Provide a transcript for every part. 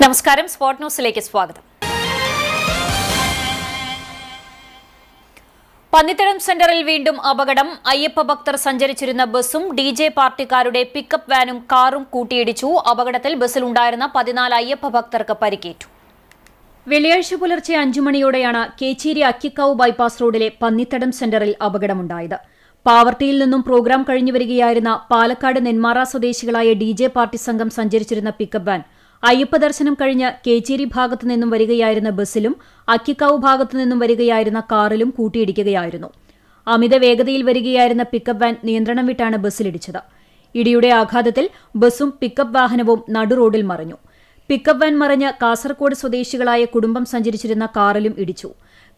നമസ്കാരം, സ്പോർട് ന്യൂസിലേക്ക് സ്വാഗതം. പന്നിത്തടം സെന്ററിൽ വീണ്ടും അപകടം. അയ്യപ്പ ഭക്തർ സഞ്ചരിച്ചിരുന്ന ബസും DJ പാർട്ടിക്കാരുടെ പിക്കപ്പ് വാനും കാറും കൂട്ടിയിടിച്ചു. അപകടത്തിൽ ബസ്സിലുണ്ടായിരുന്ന 14 അയ്യപ്പ ഭക്തർക്ക് പരിക്കേറ്റു. വെള്ളിയാഴ്ച പുലർച്ചെ 5 മണിയോടെയാണ് കേച്ചേരി അക്കിക്കാവ് ബൈപ്പാസ് റോഡിലെ പന്നിത്തടം സെന്ററിൽ അപകടമുണ്ടായത്. പാവർട്ടിയിൽ നിന്നും പ്രോഗ്രാം കഴിഞ്ഞുവരികയായിരുന്ന പാലക്കാട് നെന്മാറ സ്വദേശികളായ DJ പാർട്ടി സംഘം സഞ്ചരിച്ചിരുന്ന പിക്കപ്പ് വാൻ അയ്യപ്പ ദർശനം കഴിഞ്ഞ് കേച്ചേരി ഭാഗത്തു നിന്നും വരികയായിരുന്ന ബസ്സിലും അക്കിക്കാവ് ഭാഗത്തു നിന്നും വരികയായിരുന്ന കാറിലും കൂട്ടിയിടിക്കുകയായിരുന്നു. അമിത വേഗതയിൽ വരികയായിരുന്ന പിക്കപ്പ് വാൻ നിയന്ത്രണം വിട്ടാണ് ബസ്സിലിടിച്ചത്. ഇടിയുടെ ആഘാതത്തിൽ ബസ്സും പിക്കപ്പ് വാഹനവും നടുറോഡിൽ മറിഞ്ഞു. പിക്കപ്പ് വാൻ മറിഞ്ഞ് കാസർകോട് സ്വദേശികളായ കുടുംബം സഞ്ചരിച്ചിരുന്ന കാറിലും ഇടിച്ചു.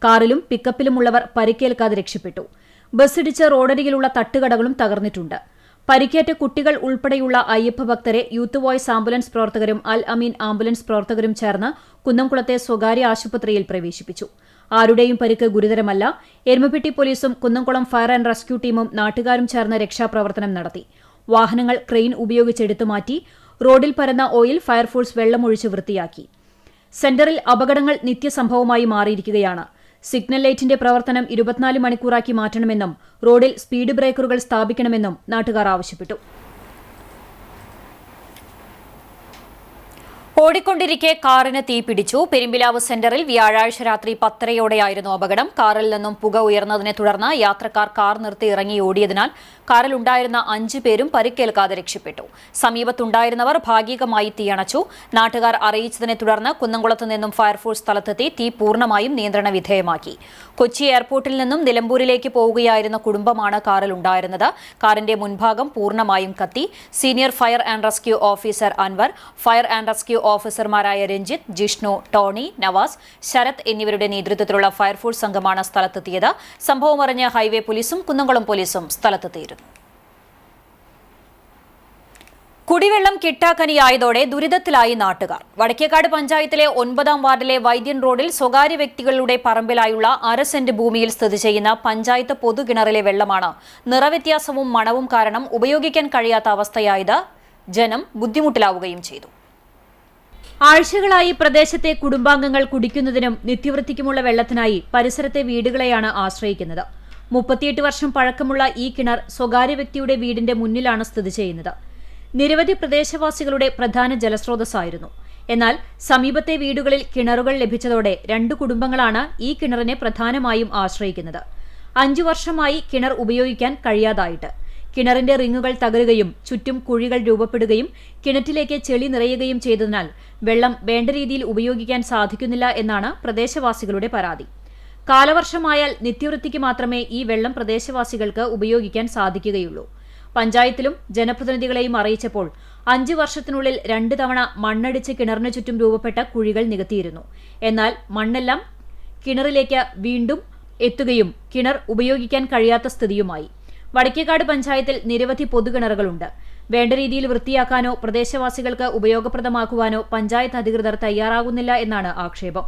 കാറിലും പിക്കപ്പിലുമുള്ളവർ പരിക്കേൽക്കാതെ രക്ഷപ്പെട്ടു. ബസ്സിടിച്ച് റോഡരികിലുള്ള തട്ടുകടകളും തകർന്നിട്ടുണ്ട്. പരിക്കേറ്റ കുട്ടികൾ ഉൾപ്പെടെയുള്ള അയ്യപ്പ ഭക്തരെ യൂത്ത് വോയ്സ് ആംബുലൻസ് പ്രവർത്തകരും അൽ അമീൻ ആംബുലൻസ് പ്രവർത്തകരും ചേർന്ന് കുന്നംകുളത്തെ സ്വകാര്യ ആശുപത്രിയിൽ പ്രവേശിപ്പിച്ചു. ആരുടെയും പരിക്ക് ഗുരുതരമല്ല. എരുമപ്പെട്ടി പോലീസും കുന്നംകുളം ഫയർ ആൻഡ് റെസ്ക്യൂ ടീമും നാട്ടുകാരും ചേർന്ന് രക്ഷാപ്രവർത്തനം നടത്തി. വാഹനങ്ങൾ ക്രെയിൻ ഉപയോഗിച്ചെടുത്തു മാറ്റി. റോഡിൽ പരന്ന ഓയിൽ ഫയർഫോഴ്സ് വെള്ളമൊഴിച്ച് വൃത്തിയാക്കി. സെന്ററിൽ അപകടങ്ങൾ നിത്യസംഭവമായി മാറിയിരിക്കുകയാണ്. സിഗ്നൽ ലൈറ്റിന്റെ പ്രവർത്തനം 24 മണിക്കൂറാക്കി മാറ്റണമെന്നും റോഡിൽ സ്പീഡ് ബ്രേക്കറുകൾ സ്ഥാപിക്കണമെന്നും നാട്ടുകാർ ആവശ്യപ്പെട്ടു. ഓടിക്കൊണ്ടിരിക്കെ കാറിന് തീപിടിച്ചു. പെരുമ്പിലാവ് സെന്ററിൽ വ്യാഴാഴ്ച രാത്രി 10:30 അപകടം. കാറിൽ നിന്നും പുക ഉയർന്നതിനെ തുടർന്ന് യാത്രക്കാർ കാർ നിർത്തി ഇറങ്ങി ഓടിയതിനാൽ കാറിലുണ്ടായിരുന്ന 5 പേരും പരിക്കേൽക്കാതെ രക്ഷപ്പെട്ടു. സമീപത്തുണ്ടായിരുന്നവർ ഭാഗികമായി തീയണച്ചു. നാട്ടുകാർ അറിയിച്ചതിനെ തുടർന്ന് കുന്നംകുളത്ത് നിന്നും ഫയർഫോഴ്സ് സ്ഥലത്തെത്തി തീ പൂർണ്ണമായും നിയന്ത്രണ വിധേയമാക്കി. കൊച്ചി എയർപോർട്ടിൽ നിന്നും നിലമ്പൂരിലേക്ക് പോവുകയായിരുന്ന കുടുംബമാണ് കാറിലുണ്ടായിരുന്നത്. കാറിന്റെ മുൻഭാഗം പൂർണ്ണമായും കത്തി. Senior fire and rescue officer Anwar, fire and rescue ഓഫീസർമാരായ രഞ്ജിത്ത്, ജിഷ്ണു, ടോണി, നവാസ്, ശരത് എന്നിവരുടെ നേതൃത്വത്തിലുള്ള ഫയർഫോഴ്സ് സംഘമാണ് സ്ഥലത്തെത്തിയത്. സംഭവം അറിഞ്ഞ് ഹൈവേ പോലീസും കുന്നംകുളം പോലീസും സ്ഥലത്തെത്തിയിരുന്നു. കുടിവെള്ളം കിട്ടാക്കനിയായതോടെ ദുരിതത്തിലായി നാട്ടുകാർ. വടക്കേക്കാട് പഞ്ചായത്തിലെ 9-ാം വാർഡിലെ വൈദ്യൻ റോഡിൽ സ്വകാര്യ വ്യക്തികളുടെ പറമ്പിലായുള്ള 1/2 സെന്റ് ഭൂമിയിൽ സ്ഥിതി ചെയ്യുന്ന പഞ്ചായത്ത് പൊതുകിണറിലെ വെള്ളമാണ് നിറവ്യത്യാസവും മണവും കാരണം ഉപയോഗിക്കാൻ കഴിയാത്ത അവസ്ഥയായത്. ജനം ബുദ്ധിമുട്ടിലാവുകയും ചെയ്തു. ആഴ്ചകളായി പ്രദേശത്തെ കുടുംബാംഗങ്ങൾ കുടിക്കുന്നതിനും നിത്യവൃത്തിക്കുമുള്ള വെള്ളത്തിനായി പരിസരത്തെ വീടുകളെയാണ് ആശ്രയിക്കുന്നത്. 38 വർഷം പഴക്കമുള്ള ഈ കിണർ സ്വകാര്യ വ്യക്തിയുടെ വീടിന്റെ മുന്നിലാണ് സ്ഥിതി ചെയ്യുന്നത്. നിരവധി പ്രദേശവാസികളുടെ പ്രധാന ജലസ്രോതസ്സായിരുന്നു. എന്നാൽ സമീപത്തെ വീടുകളിൽ കിണറുകൾ ലഭിച്ചതോടെ 2 കുടുംബങ്ങളാണ് ഈ കിണറിനെ പ്രധാനമായും ആശ്രയിക്കുന്നത്. 5 വർഷമായി കിണർ ഉപയോഗിക്കാൻ കഴിയാതായിട്ട്. കിണറിന്റെ റിങ്ങുകൾ തകരുകയും ചുറ്റും കുഴികൾ രൂപപ്പെടുകയും കിണറ്റിലേക്ക് ചെളി നിറയുകയും ചെയ്തതിനാൽ വെള്ളം വേണ്ട രീതിയിൽ ഉപയോഗിക്കാൻ സാധിക്കുന്നില്ല എന്നാണ് പ്രദേശവാസികളുടെ പരാതി. കാലവർഷമായാൽ നിത്യവൃത്തിക്ക് മാത്രമേ ഈ വെള്ളം പ്രദേശവാസികൾക്ക് ഉപയോഗിക്കാൻ സാധിക്കുകയുള്ളൂ. പഞ്ചായത്തിലും ജനപ്രതിനിധികളെയും അറിയിച്ചപ്പോൾ 5 വർഷത്തിനുള്ളിൽ 2 തവണ മണ്ണടിച്ച് കിണറിന് ചുറ്റും രൂപപ്പെട്ട കുഴികൾ നികത്തിയിരുന്നു. എന്നാൽ മണ്ണെല്ലാം കിണറിലേക്ക് വീണ്ടും എത്തുകയും കിണർ ഉപയോഗിക്കാൻ കഴിയാത്ത സ്ഥിതിയുമായി. വടക്കേക്കാട് പഞ്ചായത്തിൽ നിരവധി പൊതുകിണറുകളുണ്ട്. വേണ്ട രീതിയിൽ വൃത്തിയാക്കാനോ പ്രദേശവാസികൾക്ക് ഉപയോഗപ്രദമാക്കുവാനോ പഞ്ചായത്ത് അധികൃതർ തയ്യാറാകുന്നില്ല എന്നാണ് ആക്ഷേപം.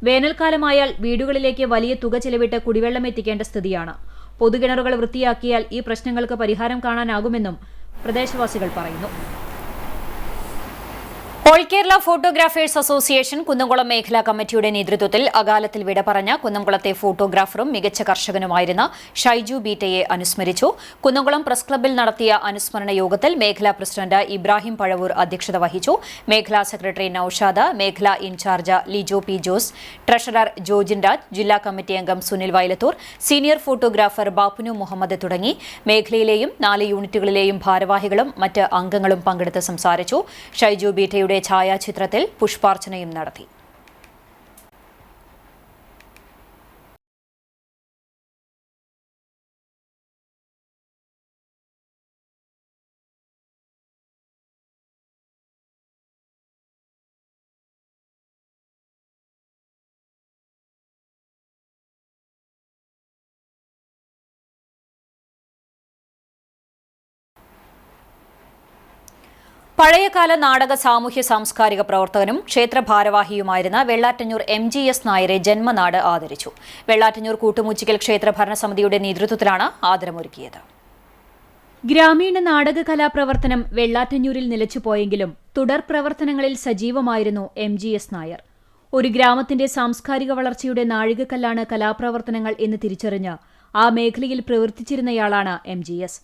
വേനൽക്കാലമായാൽ വീടുകളിലേക്ക് വലിയ തുക ചെലവിട്ട് കുടിവെള്ളം എത്തിക്കേണ്ട സ്ഥിതിയാണ്. പൊതുകിണറുകൾ വൃത്തിയാക്കിയാൽ ഈ പ്രശ്നങ്ങൾക്ക് പരിഹാരം കാണാനാകുമെന്നും പ്രദേശവാസികൾ പറയുന്നു. All Kerala photographers association Kunnamkulam മേഖലാ കമ്മിറ്റിയുടെ നേതൃത്വത്തിൽ അകാലത്തിൽ വിട പറഞ്ഞ കുന്നംകുളത്തെ ഫോട്ടോഗ്രാഫറും മികച്ച കർഷകനുമായിരുന്ന ഷൈജു ബീറ്റയെ അനുസ്മരിച്ചു. കുന്നംകുളം പ്രസ് ക്ലബ്ബിൽ നടത്തിയ അനുസ്മരണ യോഗത്തിൽ മേഖലാ പ്രസിഡന്റ് ഇബ്രാഹിം പഴവൂർ അധ്യക്ഷത വഹിച്ചു. മേഖലാ സെക്രട്ടറി നൌഷാദ്, മേഖലാ incharge Lijo P Jose, treasurer Jojin Raj, ജില്ലാ കമ്മിറ്റി അംഗം സുനിൽ വയലത്തൂർ, സീനിയർ ഫോട്ടോഗ്രാഫർ ബാപ്പുനു മുഹമ്മദ് തുടങ്ങി മേഖലയിലെയും 4 യൂണിറ്റുകളിലെയും ഭാരവാഹികളും മറ്റ് അംഗങ്ങളും പങ്കെടുത്ത് സംസാരിച്ചു. ഷൈജു ബീറ്റയുടെ ഛായാചിത്രത്തിൽ പുഷ്പാർച്ചനയും നടത്തി. പഴയകാല നാടക സാമൂഹ്യ സാംസ്കാരിക പ്രവർത്തകനും ക്ഷേത്ര ഭാരവാഹിയുമായിരുന്ന വെള്ളാറ്റഞ്ഞൂർ MGS നായരെ ജന്മനാട് ആദരിച്ചു. വെള്ളാറ്റഞ്ഞൂർ കൂട്ടുമുച്ചിക്കൽ ക്ഷേത്ര ഭരണസമിതിയുടെ നേതൃത്വത്തിലാണ് ആദരമൊരുക്കിയത്. ഗ്രാമീണ നാടക കലാപ്രവർത്തനം വെള്ളാറ്റഞ്ഞൂരിൽ നിലച്ചുപോയെങ്കിലും തുടർ പ്രവർത്തനങ്ങളിൽ സജീവമായിരുന്നു MGS നായർ. ഒരു ഗ്രാമത്തിന്റെ സാംസ്കാരിക വളർച്ചയുടെ നാഴികക്കല്ലാണ് കലാപ്രവർത്തനങ്ങൾ എന്ന് തിരിച്ചറിഞ്ഞ് ആ മേഖലയിൽ പ്രവർത്തിച്ചിരുന്നയാളാണ് MGS.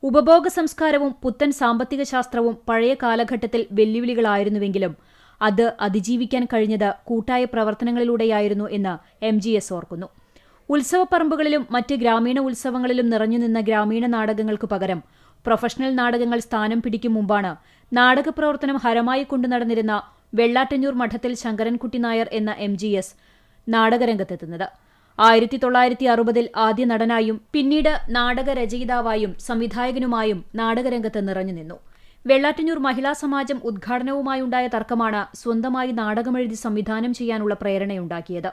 ഉപഭോഗ സംസ്കാരവും പുത്തൻ സാമ്പത്തിക ശാസ്ത്രവും പഴയ കാലഘട്ടത്തിൽ വെല്ലുവിളികളായിരുന്നുവെങ്കിലും അത് അതിജീവിക്കാൻ കഴിഞ്ഞത് കൂട്ടായ പ്രവർത്തനങ്ങളിലൂടെയായിരുന്നു എന്ന് MGS ഓർക്കുന്നു. ഉത്സവപ്പറമ്പുകളിലും മറ്റ് ഗ്രാമീണ ഉത്സവങ്ങളിലും നിറഞ്ഞുനിന്ന ഗ്രാമീണ നാടകങ്ങൾക്കു പകരം പ്രൊഫഷണൽ നാടകങ്ങൾ സ്ഥാനം പിടിക്കും മുമ്പാണ് നാടകപ്രവർത്തനം ഹരമായി കൊണ്ടു നടന്നിരുന്ന വെള്ളാറ്റഞ്ഞൂർ മഠത്തിൽ ശങ്കരൻകുട്ടി നായർ എന്ന MGS നാടകരംഗത്തെത്തുന്നത്. 1960-ൽ ആദ്യ നടനായും പിന്നീട് നാടകരചയിതാവായും സംവിധായകനുമായും നാടകരംഗത്ത് നിറഞ്ഞുനിന്നു. വെള്ളാറ്റഞ്ഞൂർ മഹിളാ സമാജം ഉദ്ഘാടനവുമായുണ്ടായ തർക്കമാണ് സ്വന്തമായി നാടകമെഴുതി സംവിധാനം ചെയ്യാനുള്ള പ്രേരണയുണ്ടാക്കിയത്.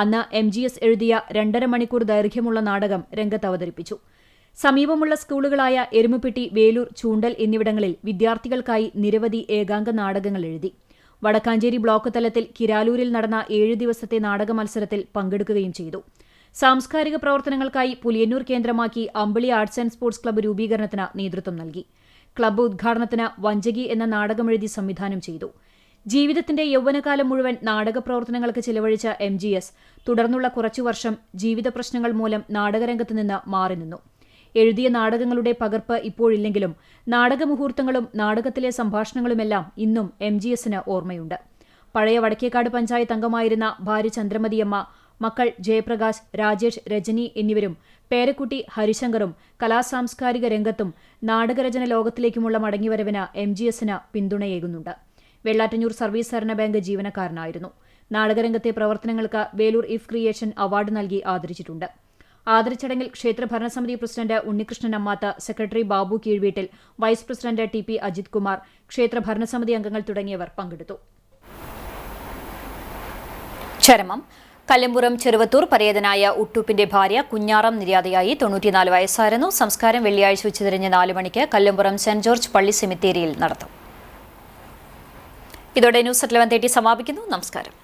അന്ന് MGS എഴുതിയ 2.5 മണിക്കൂർ ദൈർഘ്യമുള്ള നാടകം രംഗത്ത് അവതരിപ്പിച്ചു. സമീപമുള്ള സ്കൂളുകളായ എരുമപ്പെട്ടി, വേലൂർ, ചൂണ്ടൽ എന്നിവിടങ്ങളിൽ വിദ്യാർത്ഥികൾക്കായി നിരവധി ഏകാംഗ നാടകങ്ങൾ എഴുതി. വടക്കാഞ്ചേരി ബ്ലോക്ക് തലത്തിൽ കിരാലൂരിൽ നടന്ന 7 ദിവസത്തെ നാടക മത്സരത്തിൽ പങ്കെടുക്കുകയും ചെയ്തു. സാംസ്കാരിക പ്രവർത്തനങ്ങൾക്കായി പുലിയന്നൂർ കേന്ദ്രമാക്കി അമ്പിളി ആർട്സ് ആൻഡ് സ്പോർട്സ് ക്ലബ്ബ് രൂപീകരണത്തിന് നേതൃത്വം നൽകി. ക്ലബ്ബ് ഉദ്ഘാടനത്തിന് വഞ്ചകി എന്ന നാടകമെഴുതി സംവിധാനം ചെയ്തു. ജീവിതത്തിന്റെ യൗവനകാലം മുഴുവൻ നാടകപ്രവർത്തനങ്ങൾക്ക് ചിലവഴിച്ച MGS തുടർന്നുള്ള കുറച്ചു വർഷം ജീവിത പ്രശ്നങ്ങൾ മൂലം നാടകരംഗത്ത് നിന്ന് മാറി നിന്നു. എഴുതിയ നാടകങ്ങളുടെ പകർപ്പ് ഇപ്പോഴില്ലെങ്കിലും നാടകമുഹൂർത്തങ്ങളും നാടകത്തിലെ സംഭാഷണങ്ങളുമെല്ലാം ഇന്നും MGSന് ഓർമ്മയുണ്ട്. പഴയ വടക്കേക്കാട് പഞ്ചായത്ത് അംഗമായിരുന്ന ഭാര്യ ചന്ദ്രമതിയമ്മ, മക്കൾ ജയപ്രകാശ്, രാജേഷ്, രജനി എന്നിവരും പേരക്കുട്ടി ഹരിശങ്കറും കലാസാംസ്കാരിക രംഗത്തും നാടകരചന ലോകത്തിലേക്കുമുള്ള മടങ്ങിവരവിന് MGSന് പിന്തുണയേകുന്നുണ്ട്. വെള്ളാറ്റഞ്ഞൂർ സർവീസ് സഹകരണ ബാങ്ക് ജീവനക്കാരനായിരുന്നു. നാടകരംഗത്തെ പ്രവർത്തനങ്ങൾക്ക് വേലൂർ ഇഫ് ക്രിയേഷൻ അവാർഡ് നൽകി ആദരിച്ചിട്ടുണ്ട്. ആദരച്ചടങ്ങിൽ ക്ഷേത്ര ഭരണസമിതി president Unnikrishnan Ammath, secretary Babu Keezhveettil, vice president TP Ajith Kumar, ക്ഷേത്ര ഭരണസമിതി അംഗങ്ങൾ തുടങ്ങിയവർ പങ്കെടുത്തു. ചരമം. കല്ലമ്പുറം ചെറുവത്തൂർ പരേതനായ ഉട്ടൂപ്പിന്റെ ഭാര്യ കുഞ്ഞാറം നിര്യാതയായി. 94 വയസ്സായിരുന്നു. സംസ്കാരം വെള്ളിയാഴ്ച ഉച്ചതിരിഞ്ഞ് 4 മണിക്ക് കല്ലമ്പുറം സെന്റ് ജോർജ് പള്ളി സെമിത്തേരിയിൽ നടത്തും. ഇതോടെ ന്യൂസ് at 11:30 സമാപിക്കുന്നു. നമസ്കാരം.